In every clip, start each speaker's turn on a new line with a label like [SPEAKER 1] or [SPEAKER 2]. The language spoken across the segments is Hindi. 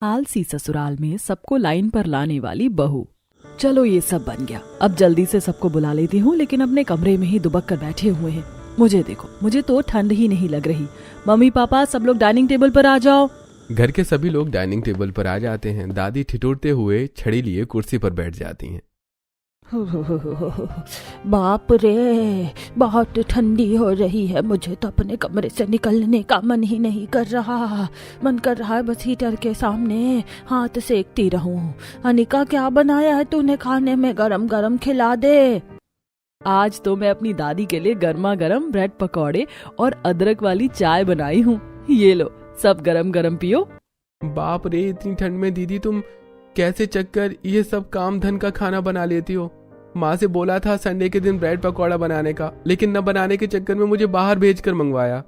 [SPEAKER 1] आलसी ससुराल में सबको लाइन पर लाने वाली बहू। चलो ये सब बन गया, अब जल्दी से सबको बुला लेती हूँ, लेकिन अपने कमरे में ही दुबक कर बैठे हुए हैं। मुझे देखो, मुझे तो ठंड ही नहीं लग रही। मम्मी पापा सब लोग डाइनिंग टेबल पर आ जाओ।
[SPEAKER 2] घर के सभी लोग डाइनिंग टेबल पर आ जाते हैं। दादी ठिठुरते हुए छड़ी लिए कुर्सी पर बैठ जाती हैं।
[SPEAKER 3] बाप रे, बहुत ठंडी हो रही है। मुझे तो अपने कमरे से निकलने का मन ही नहीं कर रहा। मन कर रहा है बस हीटर के सामने हाथ सेकती रहूं। अनिका, क्या बनाया है तूने खाने में? गरम गरम खिला दे।
[SPEAKER 1] आज तो मैं अपनी दादी के लिए गर्मा गर्म ब्रेड पकौड़े और अदरक वाली चाय बनाई हूँ। ये लो, सब गरम गरम पियो।
[SPEAKER 2] बाप रे, इतनी ठंड में दीदी तुम कैसे चक्कर ये सब काम धन का खाना बना लेती हो? माँ से बोला था संडे के दिन ब्रेड पकौड़ा बनाने का, लेकिन न बनाने के चक्कर में मुझे बाहर भेजकर मंगवाया।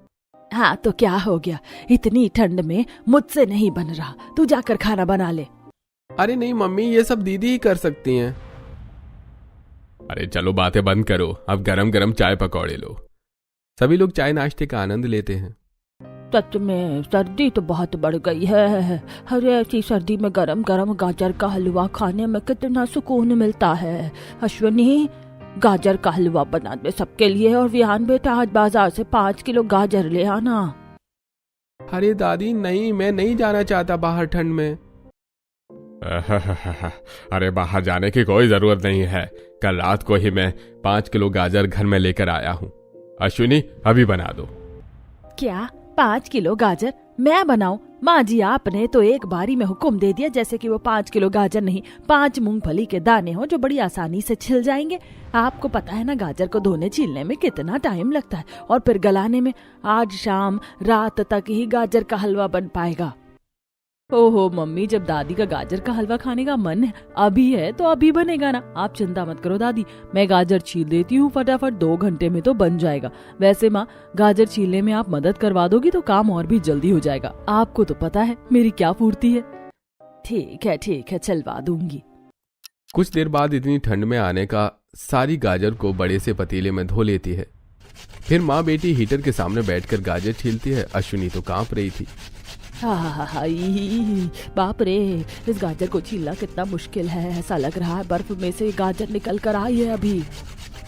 [SPEAKER 3] हाँ तो क्या हो गया, इतनी ठंड में मुझसे नहीं बन रहा, तू जाकर खाना बना ले।
[SPEAKER 2] अरे नहीं मम्मी, ये सब दीदी ही कर सकती हैं। अरे चलो बातें बंद करो, अब गरम गरम चाय पकौड़े लो। सभी लोग चाय नाश्ते का आनंद लेते हैं।
[SPEAKER 3] सच में सर्दी तो बहुत बढ़ गई है। अरे ऐसी सर्दी में गरम गरम गाजर का हलवा खाने में कितना सुकून मिलता है। अश्विनी, गाजर का हलवा बना दे सबके लिए, और विहान बेटा आज बाजार से 5 किलो गाजर ले आना।
[SPEAKER 2] अरे दादी नहीं, मैं नहीं जाना चाहता बाहर ठंड में। अरे बाहर जाने की कोई जरूरत नहीं है, कल रात को ही मैं 5 किलो गाजर घर में लेकर आया हूँ। अश्विनी अभी बना दो।
[SPEAKER 3] क्या 5 किलो गाजर मैं बनाऊं? माँ जी, आपने तो एक बारी में हुक्म दे दिया जैसे कि वो 5 किलो गाजर नहीं, 5 मूंगफली के दाने हो जो बड़ी आसानी से छिल जाएंगे। आपको पता है ना गाजर को धोने छीलने में कितना टाइम लगता है, और फिर गलाने में। आज शाम रात तक ही गाजर का हलवा बन पाएगा।
[SPEAKER 1] ओहो मम्मी, जब दादी का गाजर का हलवा खाने का मन है अभी है तो अभी बनेगा ना। आप चिंता मत करो दादी, मैं गाजर छील देती हूँ फटाफट, 2 घंटे में तो बन जाएगा। वैसे माँ, गाजर छीलने में आप मदद करवा दोगी तो काम और भी जल्दी हो जाएगा। आपको तो पता है मेरी क्या फुर्ती है।
[SPEAKER 3] ठीक है, चलवा दूंगी।
[SPEAKER 2] कुछ देर बाद इतनी ठंड में आने का सारी गाजर को बड़े से पतीले में धो लेती है। फिर माँ बेटी हीटर के सामने बैठकर गाजर छीलती है। अश्विनी तो कांप रही थी।
[SPEAKER 3] बाप रे, इस गाजर को छीलना कितना मुश्किल है। ऐसा लग रहा है बर्फ में से गाजर निकल कर आई है अभी।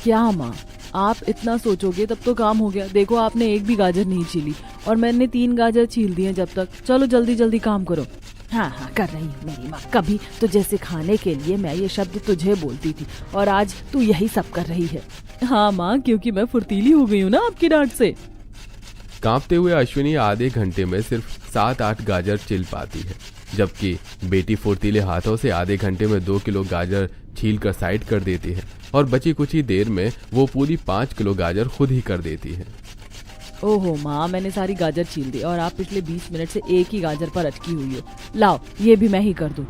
[SPEAKER 1] क्या माँ, आप इतना सोचोगे तब तो काम हो गया। देखो आपने एक भी गाजर नहीं छीली और मैंने 3 गाजर छील दिए जब तक। चलो जल्दी जल्दी काम करो।
[SPEAKER 3] हाँ, कर रही हूँ मेरी माँ। कभी तुझे सिखाने के लिए मैं ये शब्द तुझे बोलती थी, और आज तू यही सब कर रही है।
[SPEAKER 1] हाँ माँ, क्योंकि मैं फुर्तीली हो गई हूँ ना आपकी डांट से।
[SPEAKER 2] कांपते हुए अश्विनी आधे घंटे में सिर्फ 7-8 गाजर छिल पाती है, जबकि बेटी फुर्तीले हाथों से आधे घंटे में 2 किलो गाजर छील कर साइड कर देती है, और बची कुछ ही देर में वो पूरी 5 किलो गाजर खुद ही कर देती है।
[SPEAKER 1] ओहो माँ, मैंने सारी गाजर छील दी और आप पिछले 20 मिनट से एक ही गाजर पर अटकी हुई हो। लाओ, ये भी मैं ही कर दूं।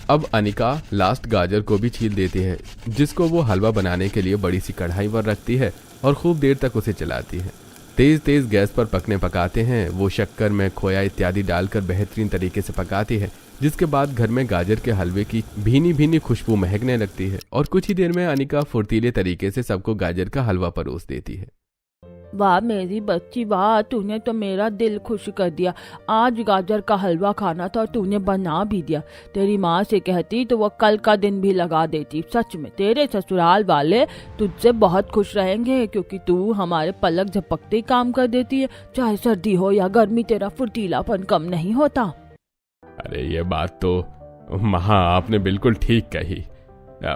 [SPEAKER 2] अब अनिका लास्ट गाजर को भी छील देती है, जिसको वो हलवा बनाने के लिए बड़ी सी कढ़ाई पर रखती है और खूब देर तक उसे चलाती है। तेज तेज गैस पर पकाते हैं। वो शक्कर में खोया इत्यादि डालकर बेहतरीन तरीके से पकाती है, जिसके बाद घर में गाजर के हलवे की भीनी भीनी खुशबू महकने लगती है, और कुछ ही देर में अनिका फुर्तीले तरीके से सबको गाजर का हलवा परोस देती है।
[SPEAKER 3] वाह मेरी बच्ची वाह, तूने तो मेरा दिल खुश कर दिया। आज गाजर का हलवा खाना था और तूने बना भी दिया। तेरी माँ से कहती तो वो कल का दिन भी लगा देती। सच में तेरे ससुराल वाले तुझसे बहुत खुश रहेंगे, क्योंकि तू हमारे पलक झपकते ही काम कर देती है। चाहे सर्दी हो या गर्मी, तेरा फुर्तीलापन कम नहीं होता।
[SPEAKER 2] अरे ये बात तो माँ आपने बिल्कुल ठीक कही।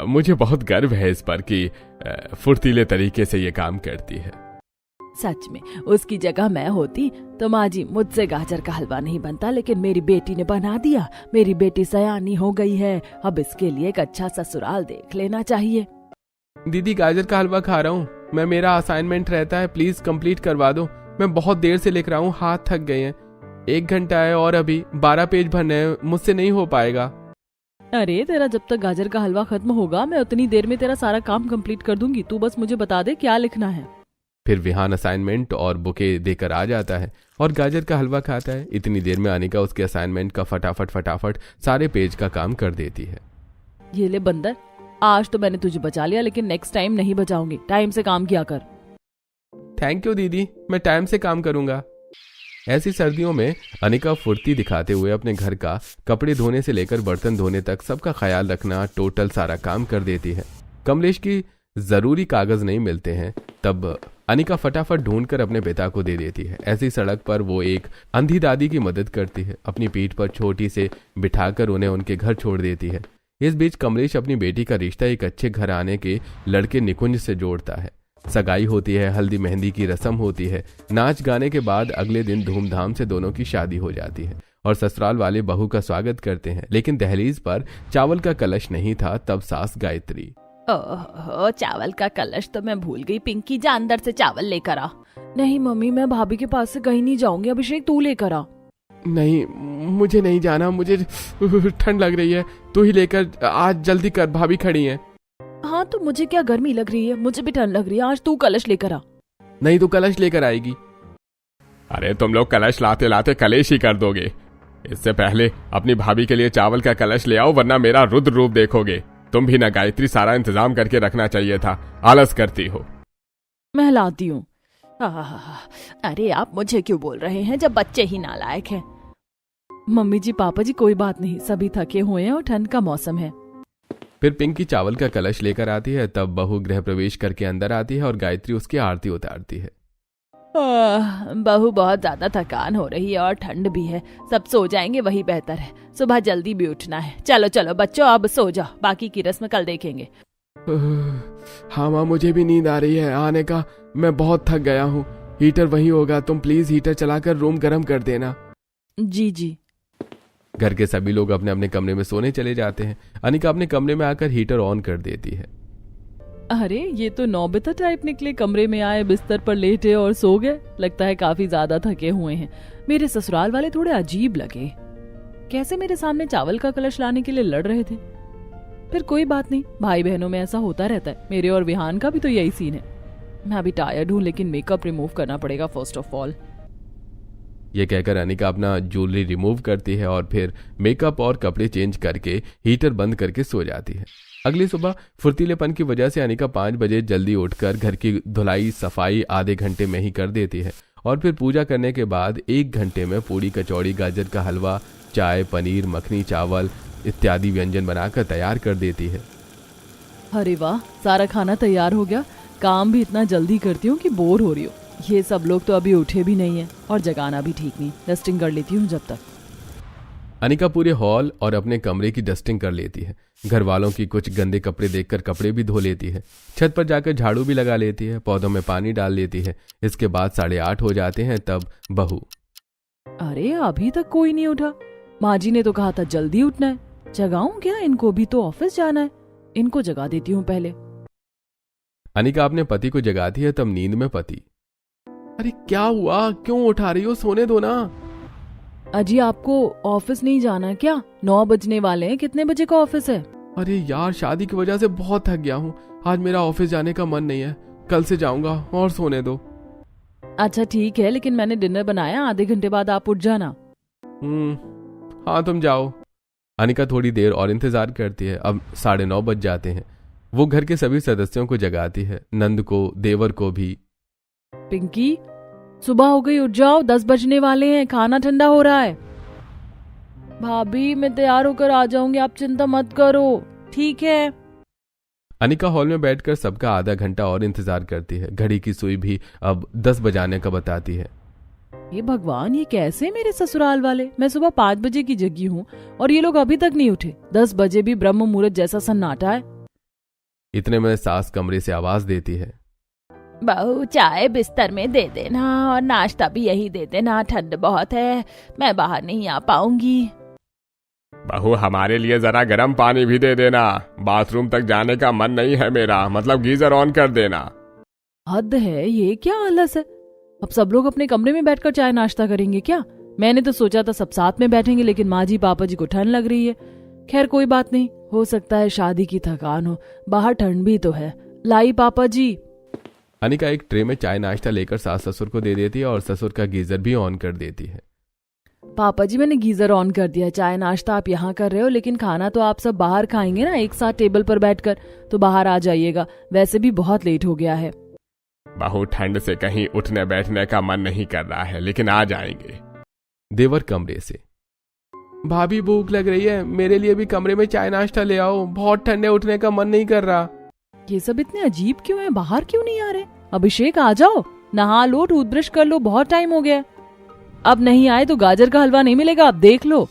[SPEAKER 2] मुझे बहुत गर्व है इस पर कि फुर्तीले तरीके से ये काम करती है।
[SPEAKER 1] सच में उसकी जगह मैं होती तो माँ जी, मुझसे गाजर का हलवा नहीं बनता, लेकिन मेरी बेटी ने बना दिया। मेरी बेटी सयानी हो गई है, अब इसके लिए एक अच्छा ससुराल देख लेना चाहिए।
[SPEAKER 2] दीदी गाजर का हलवा खा रहा हूँ मैं, मेरा असाइनमेंट रहता है, प्लीज कंप्लीट करवा दो। मैं बहुत देर से लिख रहा हूँ, हाथ थक गए हैं। 1 घंटा है और अभी 12 पेज भरने हैं, मुझसे नहीं हो पाएगा।
[SPEAKER 1] अरे तेरा जब तक गाजर का हलवा खत्म होगा मैं उतनी देर में तेरा सारा काम कंप्लीट कर दूंगी। तू बस मुझे बता दे क्या लिखना है।
[SPEAKER 2] फिर विहान असाइनमेंट और बुके देकर आ जाता है और गाजर का हलवा खाता है। इतनी देर में अनिका उसके असाइनमेंट का फटाफट सारे पेज का काम कर देती है।
[SPEAKER 1] ये ले बंदर, आज तो मैंने तुझे बचा लिया, लेकिन नेक्स्ट टाइम नहीं बचाऊंगी। टाइम से काम किया कर।
[SPEAKER 2] थैंक यू दीदी, मैं टाइम से काम करूंगा। ऐसी सर्दियों में अनिका फुर्ती दिखाते हुए अपने घर का कपड़े धोने से लेकर बर्तन धोने तक सबका ख्याल रखना टोटल सारा काम कर देती है। कमलेश की जरूरी कागज नहीं मिलते हैं तब अनिका फटाफट ढूंढकर अपने पिता को दे देती है। ऐसी सड़क पर वो एक अंधी दादी की मदद करती है, अपनी पीठ पर छोटी से बिठाकर उन्हें उनके घर छोड़ देती है। इस बीच कमलेश अपनी बेटी का रिश्ता एक अच्छे घर आने के लड़के निकुंज से जोड़ता है। सगाई होती है, हल्दी मेहंदी की रस्म होती है, नाच गाने के बाद अगले दिन धूमधाम से दोनों की शादी हो जाती है और ससुराल वाले बहू का स्वागत करते हैं। लेकिन दहलीज पर चावल का कलश नहीं था तब सास गायत्री।
[SPEAKER 3] ओह, चावल का कलश तो मैं भूल गई। पिंकी जा अंदर से चावल लेकर आ। नहीं मम्मी, मैं भाभी के पास से कहीं नहीं जाऊंगी। अभिषेक तू लेकर आ।
[SPEAKER 2] नहीं, मुझे नहीं जाना, मुझे ठंड लग रही है, तू ही लेकर आज जल्दी कर, भाभी खड़ी हैं।
[SPEAKER 3] हाँ तो मुझे क्या गर्मी लग रही है, मुझे भी ठंड लग रही है। आज तू कलश लेकर आ।
[SPEAKER 2] नहीं, तू कलश लेकर आएगी।
[SPEAKER 4] अरे तुम लोग कलश लाते लाते कलेश ही कर दोगे। इससे पहले अपनी भाभी के लिए चावल का कलश ले आओ, वरना मेरा रुद्र रूप देखोगे। तुम भी ना गायत्री, सारा इंतजाम करके रखना चाहिए था, आलस करती हो।
[SPEAKER 3] मैं लाती हूँ। अरे आप मुझे क्यों बोल रहे हैं जब बच्चे ही नालायक हैं।
[SPEAKER 1] मम्मी जी पापा जी कोई बात नहीं, सभी थके हुए हैं और ठंड का मौसम है।
[SPEAKER 2] फिर पिंकी चावल का कलश लेकर आती है। तब बहू गृह प्रवेश करके अंदर आती है और गायत्री उसकी आरती उतारती है।
[SPEAKER 3] बहू बहुत ज्यादा थकान हो रही है और ठंड भी है, सब सो जाएंगे वही बेहतर है। सुबह जल्दी भी उठना है। चलो चलो बच्चों अब सो जाओ, बाकी की रस्म कल देखेंगे।
[SPEAKER 2] हाँ माँ, मुझे भी नींद आ रही है आने का, मैं बहुत थक गया हूँ। हीटर वही होगा, तुम प्लीज हीटर चलाकर रूम गर्म कर देना।
[SPEAKER 1] जी जी।
[SPEAKER 2] घर के सभी लोग अपने अपने कमरे में सोने चले जाते हैं। अनिका अपने कमरे में आकर हीटर ऑन कर देती है।
[SPEAKER 1] अरे ये तो नौबिता टाइप निकले, कमरे में आए, बिस्तर पर लेटे और सो गए। लगता है काफी ज्यादा थके हुए हैं। मेरे ससुराल वाले थोड़े अजीब लगे, कैसे मेरे सामने चावल का कलश लाने के लिए लड़ रहे थे। फिर कोई बात नहीं, भाई बहनों में ऐसा होता रहता है। मेरे और विहान का भी तो यही सीन है। मैं अभी टायर्ड हूँ, लेकिन मेकअप रिमूव करना पड़ेगा फर्स्ट ऑफ ऑल।
[SPEAKER 2] ये कहकर अनिका अपना ज्वेलरी रिमूव करती है और फिर मेकअप और कपड़े चेंज करके हीटर बंद करके सो जाती है। अगली सुबह फुर्तीलेपन की वजह से अनिका 5 बजे जल्दी उठकर घर की धुलाई सफाई आधे घंटे में ही कर देती है और फिर पूजा करने के बाद 1 घंटे में पूड़ी कचौड़ी गाजर का हलवा चाय पनीर मखनी चावल इत्यादि व्यंजन बनाकर तैयार कर देती है।
[SPEAKER 1] अरे वाह, सारा खाना तैयार हो गया। काम भी इतना जल्दी करती हूँ कि बोर हो रही हूँ। ये सब लोग तो अभी उठे भी नहीं है और जगाना भी ठीक नहीं। डस्टिंग कर लेती हूँ जब तक।
[SPEAKER 2] अनिका पूरे हॉल और अपने कमरे की डस्टिंग कर लेती है। घर वालों की कुछ गंदे कपड़े देखकर कपड़े भी धो लेती है। छत पर जाकर झाड़ू भी लगा लेती है, पौधों में पानी डाल लेती है। इसके बाद 8:30 हो जाते हैं। तब बहू,
[SPEAKER 1] अरे अभी तक कोई नहीं उठा। माँ जी ने तो कहा था जल्दी उठना है। जगाऊं क्या इनको, भी तो ऑफिस जाना है। इनको जगा देती हूँ पहले।
[SPEAKER 2] अनिका अपने पति को जगाती है। तब नींद में पति, अरे क्या हुआ, क्यों उठा रही हो, सोने दो ना।
[SPEAKER 1] अजी आपको ऑफिस नहीं जाना क्या? 9 बजने वाले हैं, कितने बजे का ऑफिस है?
[SPEAKER 2] अरे यार, शादी की वजह से बहुत थक गया हूँ, आज मेरा ऑफिस जाने का मन नहीं है, कल से जाऊंगा और सोने दो।
[SPEAKER 1] अच्छा ठीक है, लेकिन मैंने डिनर बनाया, आधे घंटे बाद आप उठ जाना।
[SPEAKER 2] हाँ तुम जाओ। अनिका थोड़ी देर और इंतजार करती है। अब 9:30 बज जाते हैं। वो घर के सभी सदस्यों को जगाती है, नंद को, देवर को भी।
[SPEAKER 1] पिंकी, सुबह हो गई, उठ जाओ, 10 बजने वाले हैं, खाना ठंडा हो रहा है। भाभी मैं तैयार होकर आ जाऊंगी, आप चिंता मत करो। ठीक है।
[SPEAKER 2] अनिका हॉल में बैठकर सबका आधा घंटा और इंतजार करती है। घड़ी की सुई भी अब 10 बजाने का बताती है।
[SPEAKER 1] ये भगवान, ये कैसे मेरे ससुराल वाले? मैं सुबह 5 बजे की जगी हूँ और ये लोग अभी तक नहीं उठे। 10 बजे भी ब्रह्म मुहूर्त जैसा सन्नाटा है।
[SPEAKER 2] इतने में सास कमरे से आवाज देती है,
[SPEAKER 3] बहू चाय बिस्तर में दे देना और नाश्ता भी यही दे देना, ठंड बहुत है, मैं बाहर नहीं आ पाऊंगी।
[SPEAKER 4] बहू हमारे लिए जरा गर्म पानी भी दे देना, बाथरूम तक जाने का मन नहीं है मेरा, मतलब गीजर ऑन कर देना।
[SPEAKER 1] हद है, ये क्या आलस है? अब सब लोग अपने कमरे में बैठकर चाय नाश्ता करेंगे क्या? मैंने तो सोचा था सब साथ में बैठेंगे, लेकिन माँ जी पापा जी को ठंड लग रही है। खैर कोई बात नहीं, हो सकता है शादी की थकान हो, बाहर ठंड भी तो है। लाई पापा जी।
[SPEAKER 2] अनिका एक ट्रे में चाय नाश्ता लेकर सास ससुर को दे देती है और ससुर का गीजर भी ऑन कर देती है।
[SPEAKER 1] पापा जी मैंने गीजर ऑन कर दिया, चाय नाश्ता आप यहाँ कर रहे हो, लेकिन खाना तो आप सब बाहर खाएंगे ना, एक साथ टेबल पर बैठकर, तो बाहर आ जाइएगा, वैसे भी बहुत लेट हो गया है।
[SPEAKER 4] बहुत ठंड से कहीं उठने बैठने का मन नहीं कर रहा है, लेकिन आ जाएंगे।
[SPEAKER 2] देवर कमरे से, भाभी भूख लग रही है, मेरे लिए भी कमरे में चाय नाश्ता ले आओ, बहुत ठंडे, उठने का मन नहीं कर रहा।
[SPEAKER 1] ये सब इतने अजीब क्यों है, बाहर क्यों नहीं आ रहे? अभिषेक आ जाओ, नहा लो, टूथब्रश कर लो, बहुत टाइम हो गया। अब नहीं आए तो गाजर का हलवा नहीं मिलेगा, अब देख लो।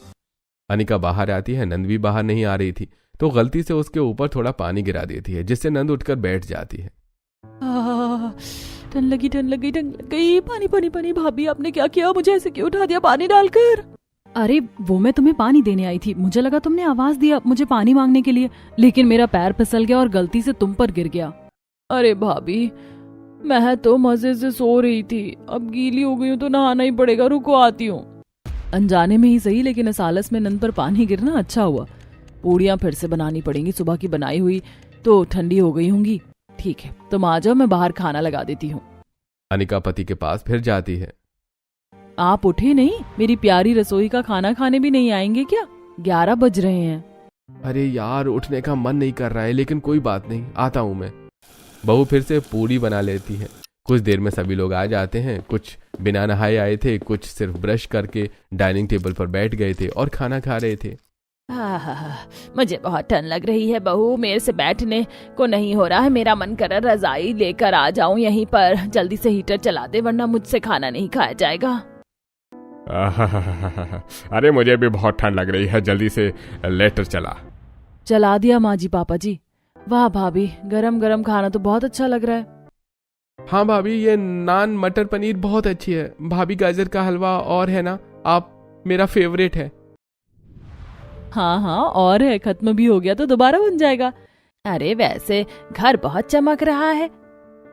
[SPEAKER 2] अनिका बाहर आती है, नंद भी बाहर नहीं आ रही थी तो गलती से उसके ऊपर थोड़ा पानी गिरा देती है, जिससे नंद उठकर बैठ जाती है।
[SPEAKER 1] ठंड लगी, ठंड लगी, ठंड लग गई। पानी पानी पानी। भाभी आपने क्या किया, मुझे ऐसे क्यों उठा दिया पानी डालकर? अरे वो मैं तुम्हें पानी देने आई थी, मुझे लगा तुमने आवाज दिया मुझे पानी मांगने के लिए, लेकिन मेरा पैर फिसल गया और गलती से तुम पर गिर गया। अरे भाभी, मैं तो मजे से सो रही थी, अब गीली हो गई हूँ तो नहाना ही पड़ेगा, रुको आती हूँ। अनजाने में ही सही, लेकिन इस आलस में नंद पर पानी गिरना अच्छा हुआ। पूड़ियाँ फिर से बनानी पड़ेंगी, सुबह की बनाई हुई तो ठंडी हो गई होंगी। ठीक है, तुम आ जाओ, मैं बाहर खाना लगा देती हूँ।
[SPEAKER 2] अनिका पति के पास फिर जाती है।
[SPEAKER 1] आप उठे नहीं, मेरी प्यारी रसोई का खाना खाने भी नहीं आएंगे क्या? 11 बज रहे हैं।
[SPEAKER 2] अरे यार, उठने का मन नहीं कर रहा है, लेकिन कोई बात नहीं, आता हूं मैं। बहू फिर से पूड़ी बना लेती है। कुछ देर में सभी लोग आ जाते हैं। कुछ बिना नहाए आए थे, कुछ सिर्फ ब्रश करके डाइनिंग टेबल पर बैठ गए थे और खाना खा रहे थे।
[SPEAKER 3] मुझे बहुत ठंड लग रही है बहू, मेरे से बैठने को नहीं हो रहा है, मेरा मन कर रहा रजाई लेकर आ जाऊं यहीं पर, जल्दी से हीटर चला दे वरना मुझसे खाना नहीं खाया जाएगा।
[SPEAKER 4] अरे मुझे भी बहुत ठंड लग रही है, जल्दी से लेटर
[SPEAKER 1] चला दिया माँ जी, पापा जी। वाह भाभी, गरम गरम खाना तो बहुत अच्छा लग रहा है।
[SPEAKER 2] हाँ भाभी, ये नान मटर पनीर बहुत अच्छी है। भाभी गाजर का हलवा और है ना, आप मेरा फेवरेट है।
[SPEAKER 1] हाँ हाँ, और है, खत्म भी हो गया तो दोबारा बन जाएगा।
[SPEAKER 3] अरे वैसे घर बहुत चमक रहा है।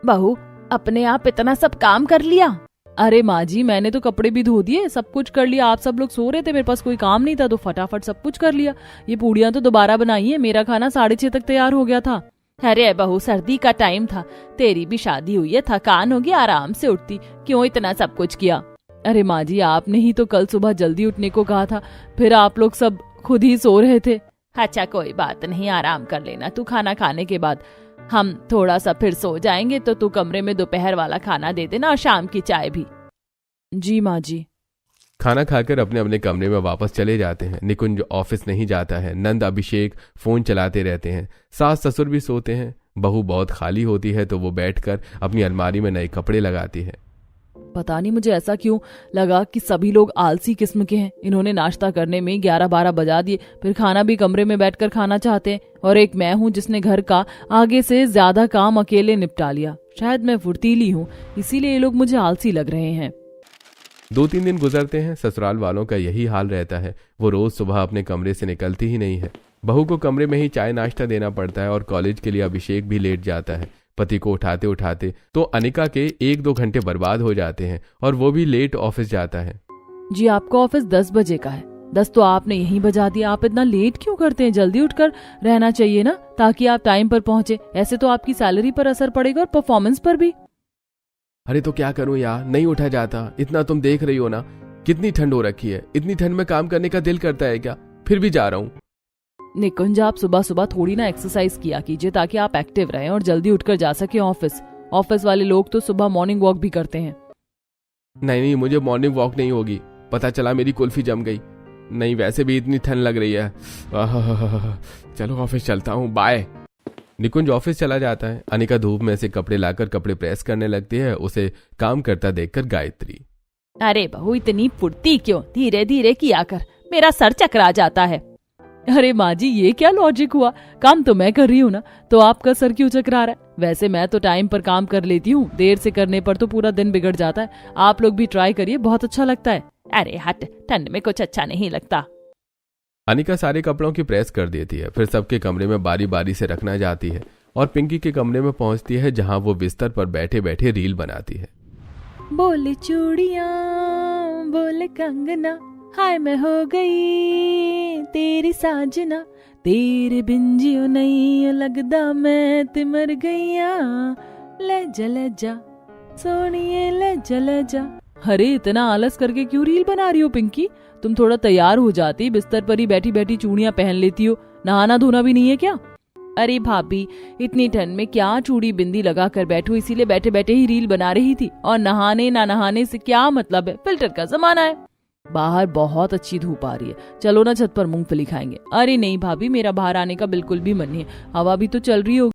[SPEAKER 3] बहू, अपने आप इतना सब काम कर लिया?
[SPEAKER 1] अरे माँ जी, मैंने तो कपड़े भी धो दिए, सब कुछ कर लिया। आप सब लोग सो रहे थे, मेरे पास कोई काम नहीं था तो फटाफट सब कुछ कर लिया। ये पूड़ियाँ तो दोबारा बनाई है, मेरा खाना 6:30 तक तैयार हो गया था।
[SPEAKER 3] अरे बहू, सर्दी का टाइम था, तेरी भी शादी हुई है, थकान होगी, आराम से उठती, क्यों इतना सब कुछ किया?
[SPEAKER 1] अरे माँ जी, आपने ही तो कल सुबह जल्दी उठने को कहा था, फिर आप लोग सब खुद ही सो रहे थे।
[SPEAKER 3] अच्छा कोई बात नहीं, आराम कर लेना तू, खाना खाने के बाद हम थोड़ा सा फिर सो जाएंगे, तो तू कमरे में दोपहर वाला खाना दे देना और शाम की चाय भी।
[SPEAKER 1] जी माँ जी।
[SPEAKER 2] खाना खाकर अपने अपने कमरे में वापस चले जाते हैं। निकुंज ऑफिस नहीं जाता है। नंद अभिषेक फोन चलाते रहते हैं। सास ससुर भी सोते हैं। बहू बहुत खाली होती है तो वो बैठकर अपनी अलमारी में नए कपड़े लगाती है।
[SPEAKER 1] पता नहीं मुझे ऐसा क्यों लगा कि सभी लोग आलसी किस्म के हैं। इन्होंने नाश्ता करने में 11-12 बजा दिए, फिर खाना भी कमरे में बैठकर खाना चाहते हैं, और एक मैं हूँ जिसने घर का आगे से ज्यादा काम अकेले निपटा लिया। शायद मैं फुर्तीली हूँ, इसीलिए ये लोग मुझे आलसी लग रहे हैं।
[SPEAKER 2] 2-3 दिन गुजरते हैं। ससुराल वालों का यही हाल रहता है। वो रोज सुबह अपने कमरे से निकलती ही नहीं है। बहू को कमरे में ही चाय नाश्ता देना पड़ता है और कॉलेज के लिए अभिषेक भी लेट जाता है। पति को उठाते उठाते तो अनिका के 1-2 घंटे बर्बाद हो जाते हैं और वो भी लेट ऑफिस जाता है।
[SPEAKER 1] जी, आपका ऑफिस 10 बजे का है। 10 तो आपने यहीं बजा दिया। आप इतना लेट क्यों करते हैं? जल्दी उठकर रहना चाहिए ना, ताकि आप टाइम पर पहुंचे। ऐसे तो आपकी सैलरी पर असर पड़ेगा और परफॉर्मेंस पर भी।
[SPEAKER 2] अरे तो क्या करूं यार, नहीं उठा जाता। इतना तुम देख रही हो ना, कितनी ठंड हो रखी है। इतनी ठंड में काम करने का दिल करता है क्या? फिर भी जा रहा हूँ।
[SPEAKER 1] निकुंज, आप सुबह सुबह थोड़ी ना एक्सरसाइज किया कीजिए, ताकि आप एक्टिव रहें और जल्दी उठकर जा सके ऑफिस। ऑफिस वाले लोग तो सुबह मॉर्निंग वॉक भी करते हैं।
[SPEAKER 2] नहीं, मुझे मॉर्निंग वॉक नहीं होगी। पता चला मेरी कुल्फी जम गई। नहीं, वैसे भी इतनी ठंड लग रही है। चलो ऑफिस चलता हूँ, बाय। निकुंज ऑफिस चला जाता है। अनिका धूप में से कपड़े लाकर कपड़े प्रेस करने लगती है। उसे काम करता देखकर गायत्री,
[SPEAKER 3] अरे बहू, इतनी फुर्ती क्यों? धीरे धीरे किया कर, मेरा सर चकरा जाता है।
[SPEAKER 1] अरे माँ जी, ये क्या लॉजिक हुआ? काम तो मैं कर रही हूँ ना, तो आपका सर क्यों चकरा रहा है? वैसे मैं तो टाइम पर काम कर लेती हूँ, देर से करने पर तो पूरा दिन बिगड़ जाता है। आप लोग भी ट्राई करिए, बहुत अच्छा लगता है।
[SPEAKER 3] अरे हट, ठंड में कुछ अच्छा नहीं लगता।
[SPEAKER 2] अनिका सारे कपड़ों की प्रेस कर देती है, फिर सबके कमरे में बारी बारी से रखना जाती है और पिंकी के कमरे में पहुंचती है, जहां वो बिस्तर पर बैठे बैठे रील बनाती है।
[SPEAKER 1] बोले चूड़ियां, बोले कंगना, हाय मैं हो गई तेरी साजना, तेरे बिन जियो नहीं लगदा मैं ते मर गईया, ले जा सोनिए ले जा। अरे इतना आलस करके क्यों रील बना रही हो पिंकी? तुम थोड़ा तैयार हो जाती, बिस्तर पर ही बैठी बैठी चूड़ियां पहन लेती हो। नहाना धोना भी नहीं है क्या? अरे भाभी, इतनी ठंड में क्या चूड़ी बिंदी लगा कर बैठो, इसीलिए बैठे बैठे ही रील बना रही थी। और नहाने ना नहाने से क्या मतलब है, फिल्टर का जमाना है। बाहर बहुत अच्छी धूप आ रही है, चलो ना छत पर मूंगफली खाएंगे। अरे नहीं भाभी, मेरा बाहर आने का बिल्कुल भी मन नहीं है, हवा भी तो चल रही होगी।